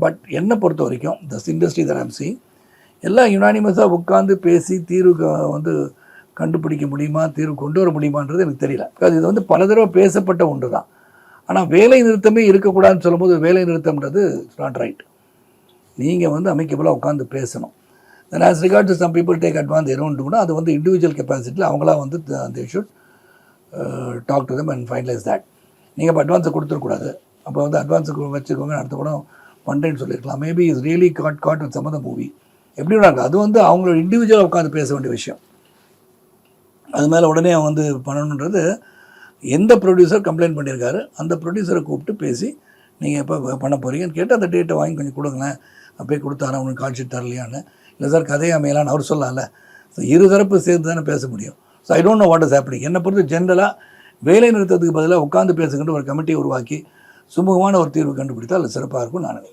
But என்னை பொறுத்த வரைக்கும் the industry that I'm seeing எல்லாம் யுனானிமஸாக உட்காந்து பேசி தீர்வு வந்து கண்டுபிடிக்க முடியுமா, தீர்வு கொண்டு வர முடியுமான்றது எனக்கு தெரியல. பிகாஸ் இது வந்து பல தடவை பேசப்பட்ட ஒன்று தான். ஆனால் வேலை நிறுத்தமே இருக்கக்கூடாதுன்னு சொல்லும்போது வேலை நிறுத்தம்ன்றது இட்ஸ் நாட் ரைட். நீங்கள் வந்து அமைக்கபுளாக உட்காந்து பேசணும். Then as regard to some people take advance எரோன்ட்டுனா அது வந்து இண்டிவிஜுவல் கெப்பாசிட்டியில் அவங்களா வந்து they should talk to them and finalise that. நீங்கள் இப்போ அட்வான்ஸை கொடுத்துருக்கூடாது. அப்போ வந்து அட்வான்ஸுக்கு வச்சுக்கோங்க, அடுத்த படம் பண்ணுறேன்னு சொல்லியிருக்கலாம். Maybe is really got with some of the movie. எப்படி வேணாங்க, அது வந்து அவங்களோட இண்டிவிஜுவலாக உட்காந்து பேச வேண்டிய விஷயம். அது மேலே உடனே அவங்க வந்து பண்ணணுன்றது எந்த ப்ரொடியூசர் கம்ப்ளைண்ட் பண்ணியிருக்காரு அந்த ப்ரொடியூசரை கூப்பிட்டு பேசி நீங்கள் எப்போ பண்ண போகிறீங்கன்னு கேட்டு அந்த டேட்டை வாங்கி கொஞ்சம் கொடுங்களேன். அப்படியே கொடுத்தாரா அவனுக்கு கால் ஷீட் தரலையான்னு. இல்லை சார் கதையை அமையலான்னு அவர் சொல்லலாம்ல. ஸோ இருதரப்பு சேர்ந்து தானே பேச முடியும். So I don't know what is happening. என்னை பொறுத்து ஜென்ரலாக வேலை நிறுத்தத்துக்கு பதிலாக உட்காந்து பேசுகின்ற ஒரு கமிட்டியை உருவாக்கி சுமூகமான ஒரு தீர்வு கண்டுபிடித்தால் அது சிறப்பாக இருக்கும்னு நான் நினைக்கிறேன்.